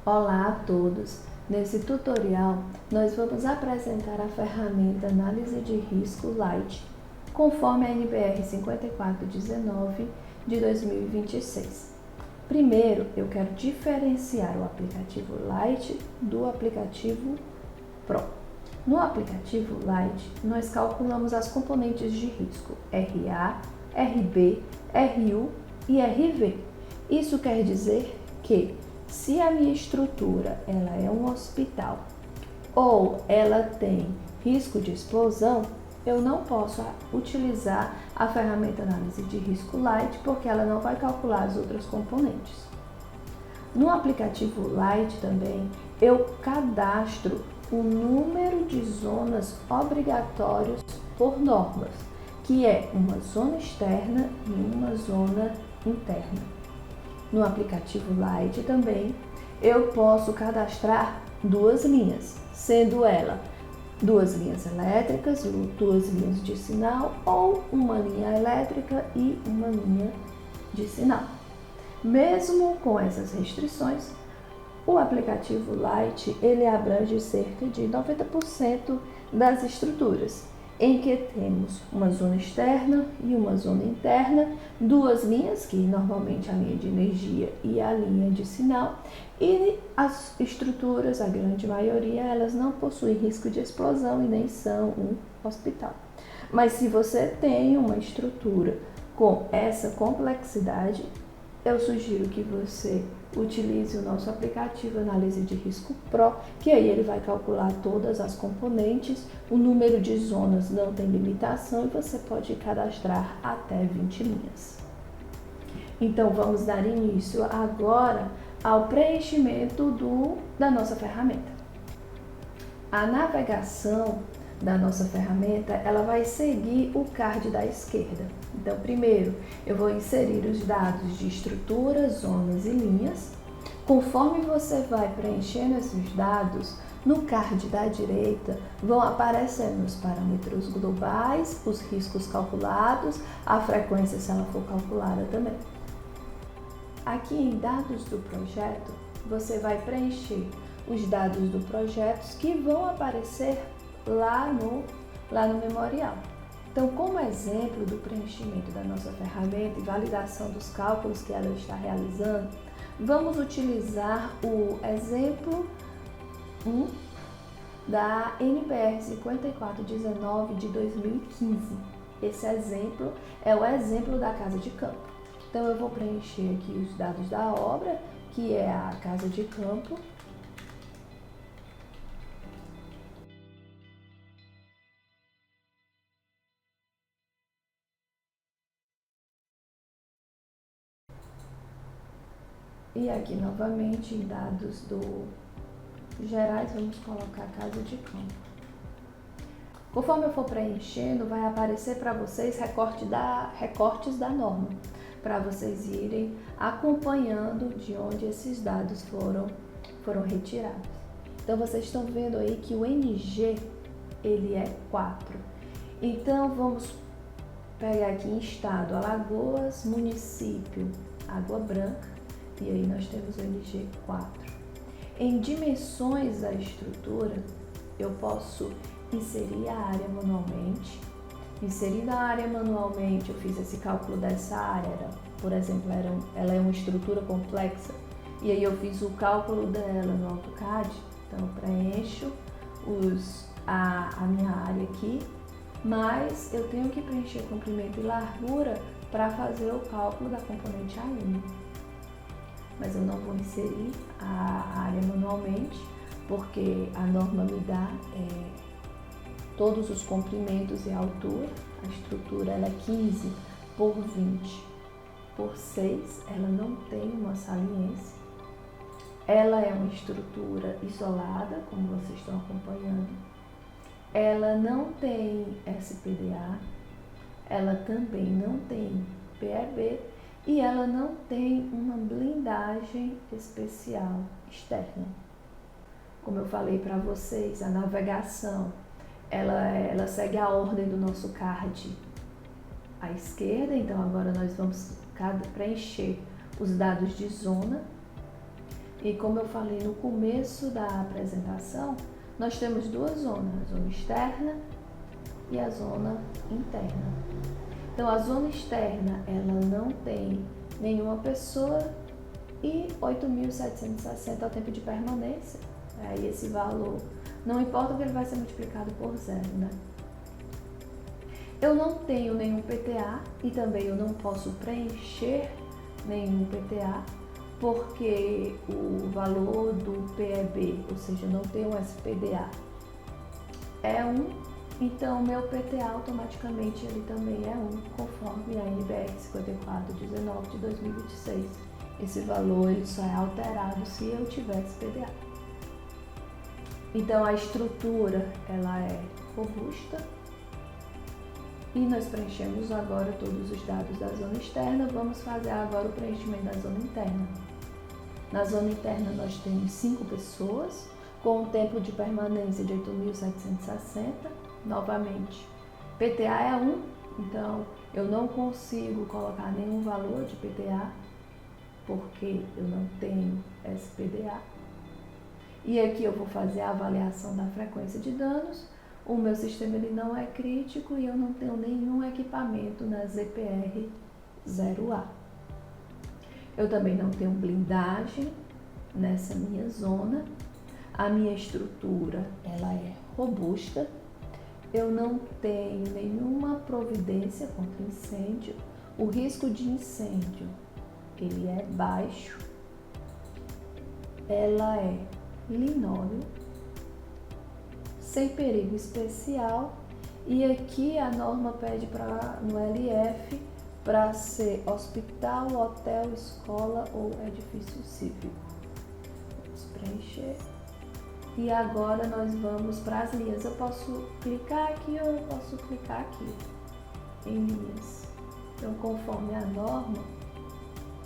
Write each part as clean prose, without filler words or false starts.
Olá a todos! Nesse tutorial, nós vamos apresentar a ferramenta Análise de Risco Lite, conforme a NBR 5419 de 2026. Primeiro, eu quero diferenciar o aplicativo Lite do aplicativo Pro. No aplicativo Lite, nós calculamos as componentes de risco RA, RB, RU e RV. Isso quer dizer que, se a minha estrutura ela é um hospital ou ela tem risco de explosão, eu não posso utilizar a ferramenta Análise de Risco Lite porque ela não vai calcular as outras componentes. No aplicativo Lite também, eu cadastro o número de zonas obrigatórios por normas, que é uma zona externa e uma zona interna. No aplicativo Lite também, eu posso cadastrar duas linhas, sendo ela duas linhas elétricas, duas linhas de sinal ou uma linha elétrica e uma linha de sinal. Mesmo com essas restrições, o aplicativo Lite ele abrange cerca de 90% das estruturas, em que temos uma zona externa e uma zona interna, duas linhas, que normalmente a linha de energia e a linha de sinal, e as estruturas, a grande maioria, elas não possuem risco de explosão e nem são um hospital. Mas se você tem uma estrutura com essa complexidade, eu sugiro que você utilize o nosso aplicativo Análise de Risco Pro, que aí ele vai calcular todas as componentes, o número de zonas não tem limitação e você pode cadastrar até 20 linhas. Então vamos dar início agora ao preenchimento da nossa ferramenta. A navegação da nossa ferramenta, ela vai seguir o card da esquerda. Então, primeiro, eu vou inserir os dados de estrutura, zonas e linhas. Conforme você vai preenchendo esses dados, no card da direita vão aparecendo os parâmetros globais, os riscos calculados, a frequência se ela for calculada também. Aqui em dados do projeto, você vai preencher os dados do projeto que vão aparecer lá no memorial. Então, como exemplo do preenchimento da nossa ferramenta e validação dos cálculos que ela está realizando, vamos utilizar o exemplo 1 da NBR 5419 de 2015. Esse exemplo é o exemplo da casa de campo. Então, eu vou preencher aqui os dados da obra, que é a casa de campo. E aqui novamente em dados gerais, vamos colocar casa de campo. Conforme eu for preenchendo, vai aparecer para vocês recortes da norma, para vocês irem acompanhando de onde esses dados foram retirados. Então vocês estão vendo aí que o NG ele é 4. Então vamos pegar aqui em estado Alagoas, município Água Branca. E aí nós temos o NG 4. Em dimensões da estrutura, eu posso inserir a área manualmente. Inserindo a área manualmente, eu fiz esse cálculo dessa área. Por exemplo, ela é uma estrutura complexa. E aí eu fiz o cálculo dela no AutoCAD. Então eu preencho a minha área aqui. Mas eu tenho que preencher comprimento e largura para fazer o cálculo da componente AM. Mas eu não vou inserir a área manualmente, porque a norma me dá todos os comprimentos e a altura. A estrutura ela é 15 por 20 por 6, ela não tem uma saliência. Ela é uma estrutura isolada, como vocês estão acompanhando. Ela não tem SPDA, ela também não tem PEB, e ela não tem uma blindagem especial externa. Como eu falei para vocês, a navegação, ela segue a ordem do nosso card à esquerda. Então agora nós vamos preencher os dados de zona. E como eu falei no começo da apresentação, nós temos duas zonas, a zona externa e a zona interna. Então, a zona externa, ela não tem nenhuma pessoa e 8.760 é o tempo de permanência. Aí esse valor, não importa que ele vai ser multiplicado por zero, né? Eu não tenho nenhum PTA e também eu não posso preencher nenhum PTA, porque o valor do PEB, ou seja, não tem um SPDA, é 1, então meu PTA automaticamente ele também é 1, conforme a NBR 5419 de 2026. Esse valor ele só é alterado se eu tiver SPDA. Então a estrutura ela é robusta e nós preenchemos agora todos os dados da zona externa. Vamos fazer agora o preenchimento da zona interna. Na zona interna nós temos 5 pessoas com um tempo de permanência de 8.760. Novamente, PTA é 1, então eu não consigo colocar nenhum valor de PTA porque eu não tenho SPDA. E aqui eu vou fazer a avaliação da frequência de danos. O meu sistema ele não é crítico e eu não tenho nenhum equipamento na ZPR 0A. Eu também não tenho blindagem nessa minha zona. A minha estrutura ela é robusta. Eu não tenho nenhuma providência contra incêndio. O risco de incêndio ele é baixo. Ela é linóleo, sem perigo especial, e aqui a norma pede no LF para ser hospital, hotel, escola ou edifício civil. Vamos preencher. E agora nós vamos para as linhas. Eu posso clicar aqui ou eu posso clicar aqui em linhas. Então, conforme a norma,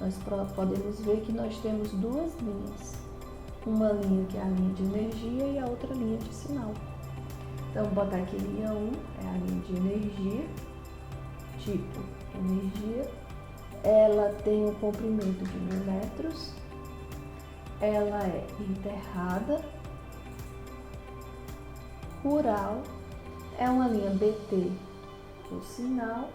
nós podemos ver que nós temos duas linhas. Uma linha que é a linha de energia e a outra linha de sinal. Então, vou botar aqui linha 1, é a linha de energia, tipo energia. Ela tem um comprimento de 1.000 metros, ela é enterrada, rural, é uma linha BT por sinal,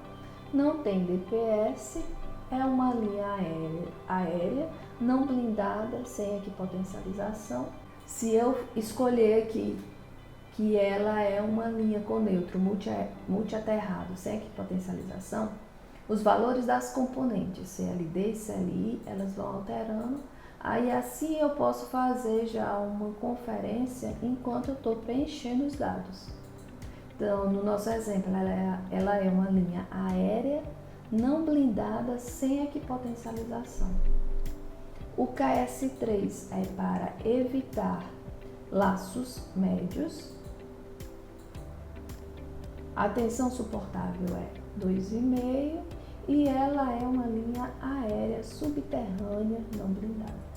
não tem DPS, é uma linha aérea não blindada, sem equipotencialização. Se eu escolher aqui que ela é uma linha com neutro multiaterrado sem equipotencialização, os valores das componentes CLD e CLI, elas vão alterando. Aí assim eu posso fazer já uma conferência enquanto eu estou preenchendo os dados. Então, no nosso exemplo, ela é uma linha aérea não blindada sem equipotencialização. O KS3 é para evitar laços médios. A tensão suportável é 2,5 e ela é uma linha aérea subterrânea não blindada.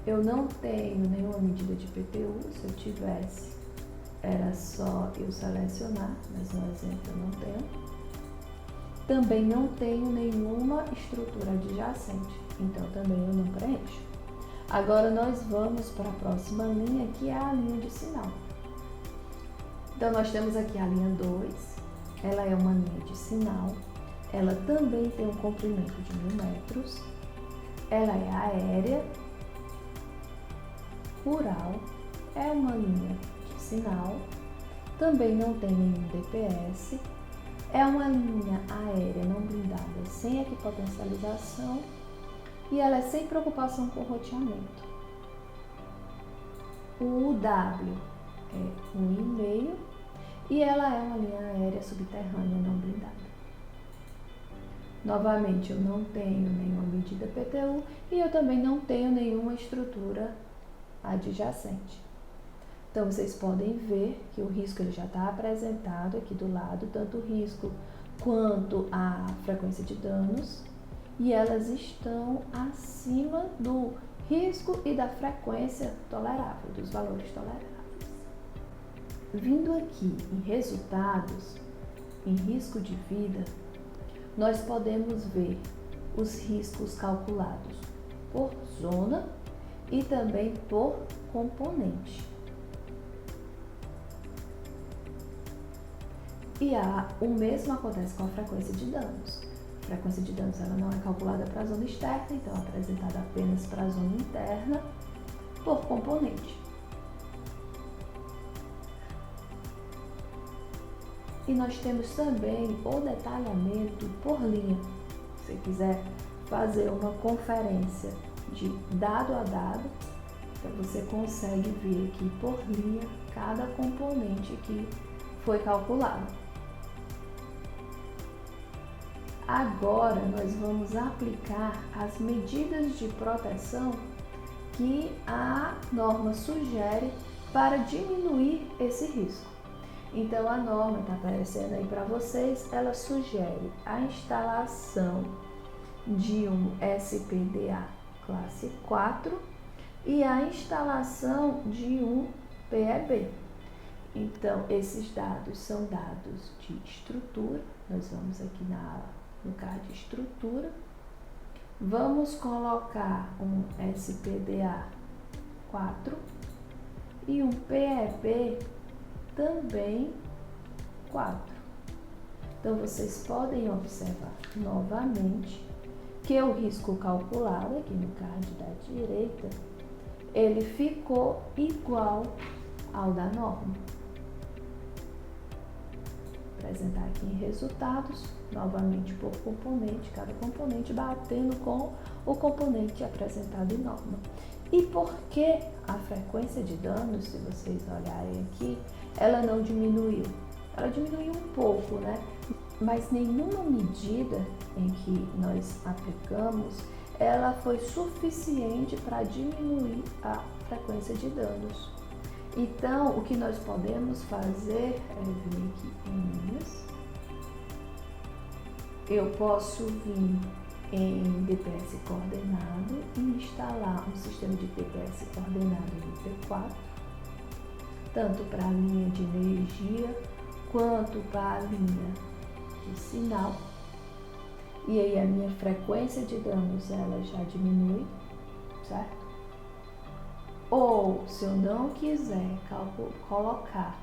Eu não tenho nenhuma medida de PTU. Se eu tivesse, era só eu selecionar, mas no exemplo eu não tenho. Também não tenho nenhuma estrutura adjacente, então também eu não preencho. Agora nós vamos para a próxima linha, que é a linha de sinal. Então nós temos aqui a linha 2, ela é uma linha de sinal, ela também tem um comprimento de 1.000 metros, ela é aérea, rural, é uma linha de sinal, também não tem nenhum DPS, é uma linha aérea não blindada sem equipotencialização e ela é sem preocupação com roteamento. O UW é 1,5 e ela é uma linha aérea subterrânea não blindada. Novamente, eu não tenho nenhuma medida PTU e eu também não tenho nenhuma estrutura adjacente. Então, vocês podem ver que o risco ele já está apresentado aqui do lado, tanto o risco quanto a frequência de danos, e elas estão acima do risco e da frequência tolerável, dos valores toleráveis. Vindo aqui em resultados, em risco de vida, nós podemos ver os riscos calculados por zona e também por componente. E o mesmo acontece com a frequência de danos. A frequência de danos ela não é calculada para a zona externa, então é apresentada apenas para a zona interna por componente. E nós temos também o detalhamento por linha. Se você quiser fazer uma conferência de dado a dado, então você consegue ver aqui por linha cada componente que foi calculado. Agora nós vamos aplicar as medidas de proteção que a norma sugere para diminuir esse risco. Então a norma está aparecendo aí para vocês, ela sugere a instalação de um SPDA classe 4 e a instalação de um PEB. Então esses dados são dados de estrutura, nós vamos aqui no card estrutura, vamos colocar um SPDA 4 e um PEB também 4. Então vocês podem observar novamente que o risco calculado aqui no card da direita, ele ficou igual ao da norma. Vou apresentar aqui em resultados, novamente por componente, cada componente batendo com o componente apresentado em norma. E por que a frequência de danos, se vocês olharem aqui, ela não diminuiu? Ela diminuiu um pouco, né? Mas nenhuma medida em que nós aplicamos, ela foi suficiente para diminuir a frequência de danos. Então, o que nós podemos fazer é vir aqui em linhas. Eu posso vir em DPS coordenado e instalar um sistema de DPS coordenado no P4, tanto para a linha de energia quanto para a linha de sinal. E aí a minha frequência de danos ela já diminui, certo? Ou se eu não quiser colocar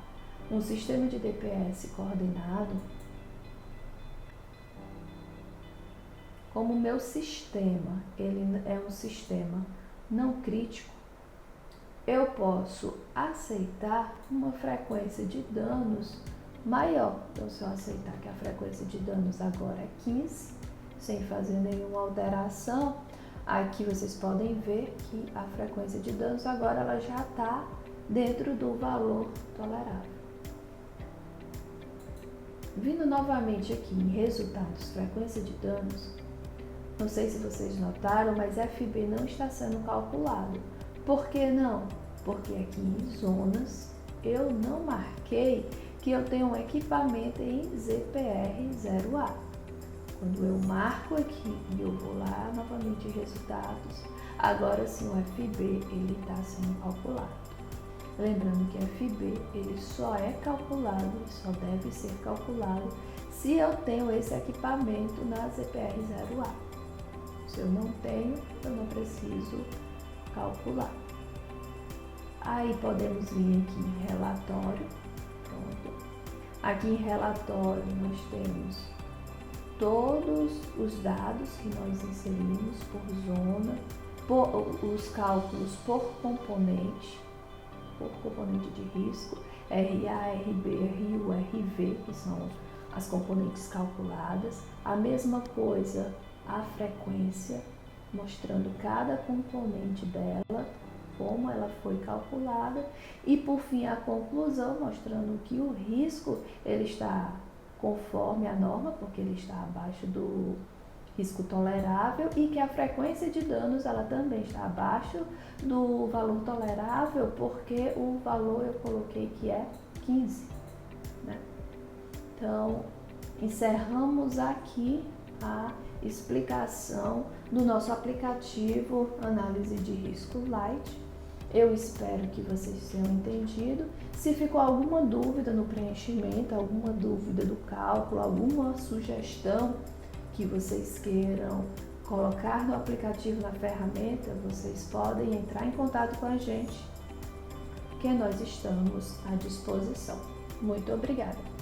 um sistema de DPS coordenado, como o meu sistema ele é um sistema não crítico, eu posso aceitar uma frequência de danos maior. Então, se eu aceitar que a frequência de danos agora é 15, sem fazer nenhuma alteração, aqui vocês podem ver que a frequência de danos agora ela já está dentro do valor tolerável. Vindo novamente aqui em resultados, frequência de danos, não sei se vocês notaram, mas FB não está sendo calculado. Por que não? Porque aqui em zonas eu não marquei que eu tenho um equipamento em ZPR0A. Quando eu marco aqui e eu vou lá novamente em resultados, agora sim o FB ele está sendo calculado. Lembrando que FB ele só é calculado, só deve ser calculado se eu tenho esse equipamento na ZPR0A. Se eu não tenho, eu não preciso calcular. Aí podemos vir aqui em relatório. Pronto. Aqui em relatório nós temos todos os dados que nós inserimos por zona, os cálculos por componente de risco, RA, RB, RU, RV, que são as componentes calculadas. A mesma coisa a frequência, mostrando cada componente dela, como ela foi calculada, e por fim a conclusão, mostrando que o risco ele está conforme a norma, porque ele está abaixo do risco tolerável, e que a frequência de danos ela também está abaixo do valor tolerável, porque o valor eu coloquei que é 15, né? Então, encerramos aqui a explicação do nosso aplicativo Análise de Risco Light. Eu espero que vocês tenham entendido. Se ficou alguma dúvida no preenchimento, alguma dúvida do cálculo, alguma sugestão que vocês queiram colocar no aplicativo, na ferramenta, vocês podem entrar em contato com a gente, que nós estamos à disposição. Muito obrigada!